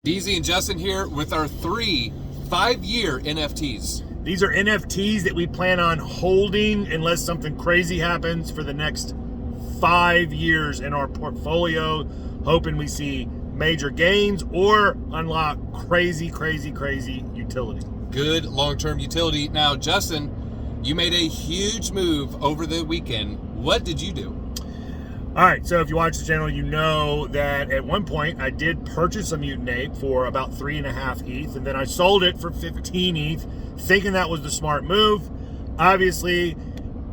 Deezy and Justin here with our 3 5-year NFTs. These are NFTs that we plan on holding unless something crazy happens for the next 5 years in our portfolio, hoping we see major gains or unlock crazy utility. Good long-term utility. Now, Justin, you made a huge move over the weekend. What did you do? All right, so if you watch the channel, you know that at one point I did purchase a Mutant Ape for about 3.5 ETH, and then I sold it for 15 ETH, thinking that was the smart move. Obviously,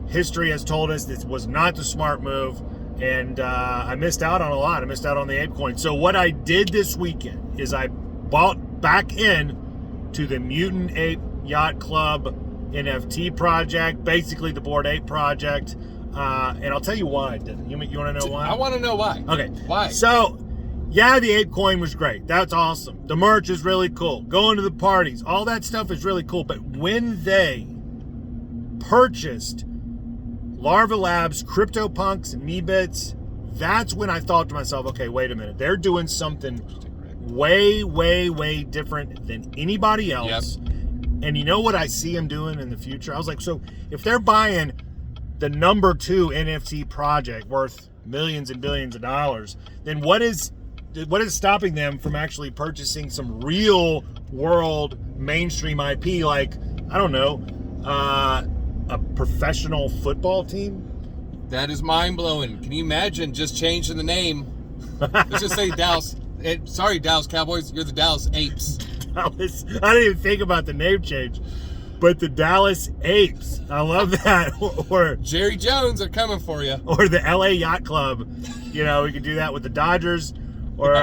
history has told us this was not the smart move, and I missed out on a lot. I missed out on the Ape coin. So what I did this weekend is I bought back in to the Mutant Ape Yacht Club NFT project, basically the Bored Ape project. And I'll tell you why I did it. You want to know why? I want to know why. Okay. Why? So, yeah, the Ape coin was great. That's awesome. The merch is really cool. Going to the parties, all that stuff is really cool. But when they purchased Larva Labs, CryptoPunks, and Meebits, that's when I thought to myself, okay, wait a minute. They're doing something way different than anybody else. Yep. And you know what I see them doing in the future? I was like, so if they're buying the number 2 NFT project worth millions and billions of dollars, then what is stopping them from actually purchasing some real world mainstream IP, like, I don't know, a professional football team? That is mind-blowing. Can you imagine just changing the name? Let's just say Dallas. Sorry, Dallas Cowboys. You're the Dallas Apes. Dallas. I didn't even think about the name change. But the Dallas Apes, I love that. Or Jerry Jones are coming for you. Or the LA Yacht Club. You know, we could do that with the Dodgers. Or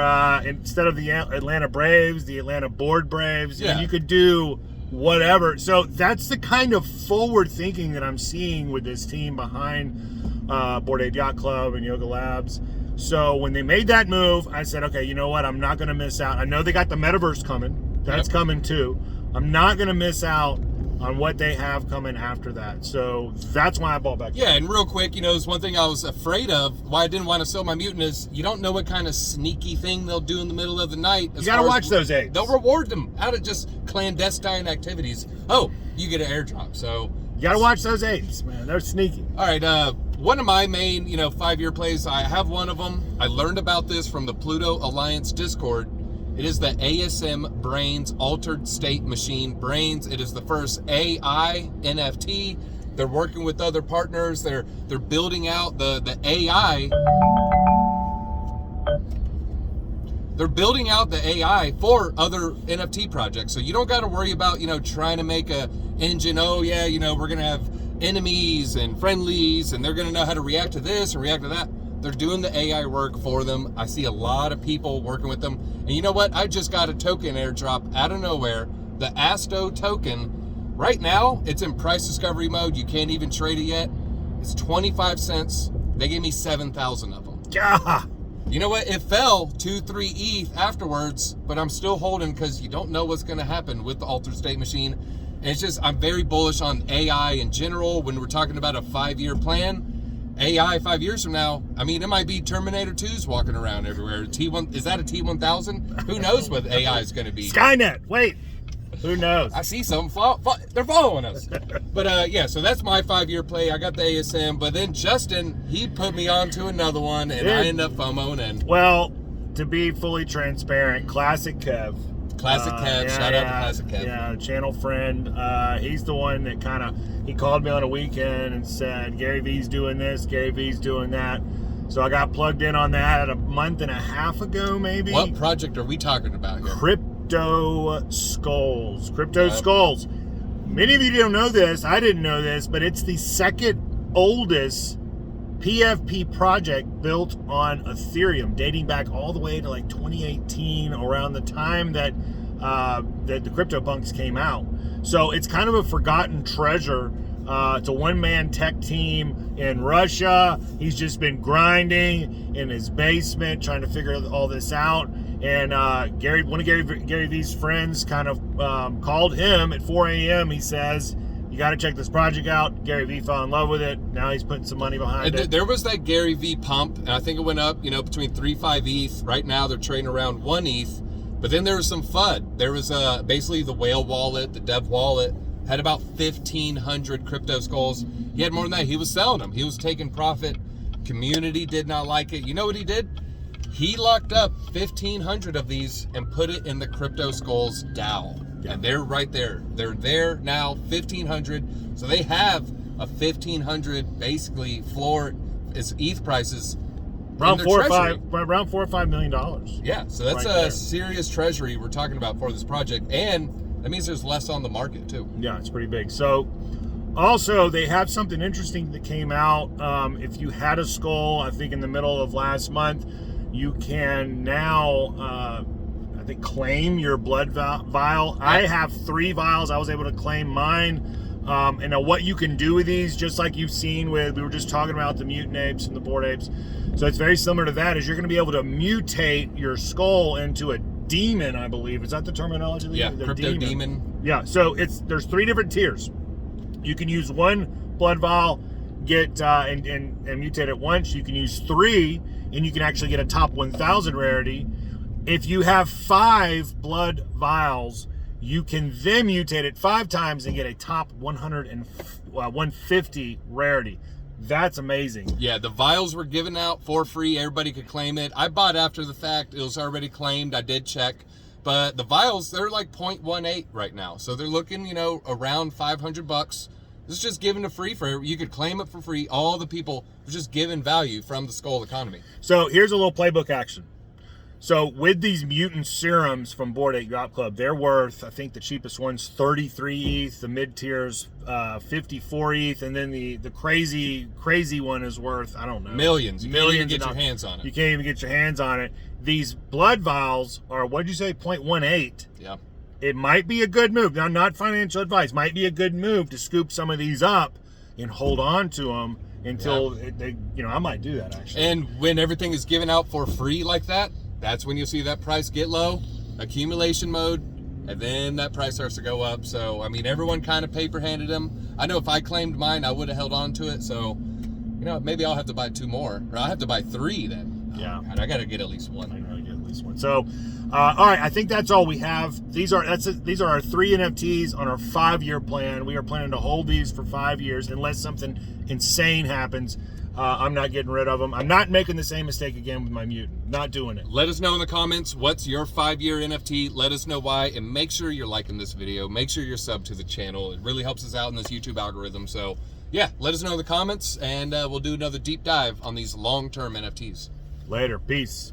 instead of the Atlanta Braves, the Atlanta Bored Braves. Yeah. And you could do whatever. So that's the kind of forward thinking that I'm seeing with this team behind Bored Ape Yacht Club and Yoga Labs. So when they made that move, I said, okay, you know what? I'm not going to miss out. I know they got the metaverse coming. That's coming too. I'm not going to miss out on what they have coming after that. So that's why I bought back. Yeah, and real quick, you know, it's one thing I was afraid of, why I didn't want to sell my Mutant, is you don't know what kind of sneaky thing they'll do in the middle of the night. You got to watch those apes. They'll reward them out of just clandestine activities. Oh, you get an airdrop. So you got to watch those apes, man. They're sneaky. All right, one of my main, 5-year plays, I have one of them. I learned about this from the Pluto Alliance Discord. It is the ASM Brains Altered State Machine Brains. It is the first AI NFT. They're working with other partners. They're building out the AI. They're building out the AI for other NFT projects. So you don't got to worry about, trying to make a engine. Oh yeah, we're going to have enemies and friendlies, and they're going to know how to react to this and react to that. They're doing the AI work for them. I see a lot of people working with them. And you know what? I just got a token airdrop out of nowhere. The Asto token. Right now, it's in price discovery mode. You can't even trade it yet. It's 25 cents. They gave me 7,000 of them. Yeah. You know what? It fell 2-3 ETH afterwards, but I'm still holding because you don't know what's going to happen with the Altered State Machine. And it's just, I'm very bullish on AI in general when we're talking about a 5-year plan. AI 5 years from now, I mean, it might be Terminator 2s walking around everywhere. T1, is that a T1000? Who knows what AI is going to be? Skynet. Wait, who knows? I see some. They're following us. But yeah, so that's my 5-year play. I got the ASM, but then Justin, he put me on to another one, and I ended up FOMOing in. Well, to be fully transparent, Classic Kev. Classic Kev, shout out to Classic Kev. Yeah, channel friend. He's the one that he called me on a weekend and said, Gary V's doing this, Gary V's doing that. So I got plugged in on that a month and a half ago, maybe. What project are we talking about here? Crypto Skulls. Crypto Skulls. Many of you don't know this. I didn't know this, but it's the second oldest PFP project built on Ethereum, dating back all the way to like 2018, around the time that the CryptoPunks came out. So it's kind of a forgotten treasure. It's a one-man tech team in Russia. He's just been grinding in his basement, trying to figure all this out. And one of Gary V's friends kind of called him at 4 a.m. He says, you got to check this project out. Gary V fell in love with it. Now he's putting some money behind it. There was that Gary V pump, and I think it went up, between 3-5 ETH. Right now they're trading around 1 ETH. But then there was some FUD. There was basically the whale wallet, the dev wallet, had about 1,500 crypto skulls. He had more than that. He was selling them. He was taking profit. Community did not like it. You know what he did? He locked up 1,500 of these and put it in the Crypto Skulls DAO. Yeah. And they're right there. They're there now, 1,500. So they have a 1,500 basically floor is ETH prices. Around $4 or $5 million. Yeah, so that's right a serious treasury we're talking about for this project, and that means there's less on the market too. Yeah, it's pretty big. So also they have something interesting that came out. If you had a skull, I think in the middle of last month, you can now I think claim your blood vial. Yeah. I have 3 vials. I was able to claim mine. And now what you can do with these, just like you've seen with, we were just talking about the mutant apes and the bored apes. So it's very similar to that, is you're going to be able to mutate your skull into a demon, I believe. Is that the terminology? Yeah, crypto demon. Yeah, so there's 3 different tiers. You can use 1 blood vial, get and mutate it once. You can use 3, and you can actually get a top 1,000 rarity. If you have 5 blood vials, you can then mutate it 5 times and get a top 150 rarity. That's amazing. Yeah, the vials were given out for free. Everybody could claim it. I bought after the fact. It was already claimed. I did check. But the vials, they're like 0.18 right now. So they're looking, around $500. This is just given to free for you could claim it for free. All the people are just given value from the skull economy. So here's a little playbook action. So with these mutant serums from Bored Ape Yacht Club, they're worth, I think the cheapest one's 33 ETH, the mid tiers 54 ETH, and then the crazy one is worth, I don't know, millions. You can't even get your hands on it. You can't even get your hands on it. These blood vials are, what did you say, 0.18? Yeah. It might be a good move. Now, not financial advice. Might be a good move to scoop some of these up and hold on to them until they, I might do that actually. And when everything is given out for free like that, that's when you'll see that price get low, accumulation mode, and then that price starts to go up. So, everyone kind of paper handed them. I know if I claimed mine, I would have held on to it. So, maybe I'll have to buy 2 more, or I'll have to buy 3 then. Yeah. Oh, God, I got to get at least 1. I gotta get at least 1. So, all right, I think that's all we have. These are our 3 NFTs on our 5-year plan. We are planning to hold these for 5 years unless something insane happens. I'm not getting rid of them. I'm not making the same mistake again with my mutant. Not doing it. Let us know in the comments, what's your 5-year NFT? Let us know why, and make sure you're liking this video. Make sure you're subbed to the channel. It really helps us out in this YouTube algorithm. So, yeah, let us know in the comments, and we'll do another deep dive on these long-term NFTs. Later. Peace.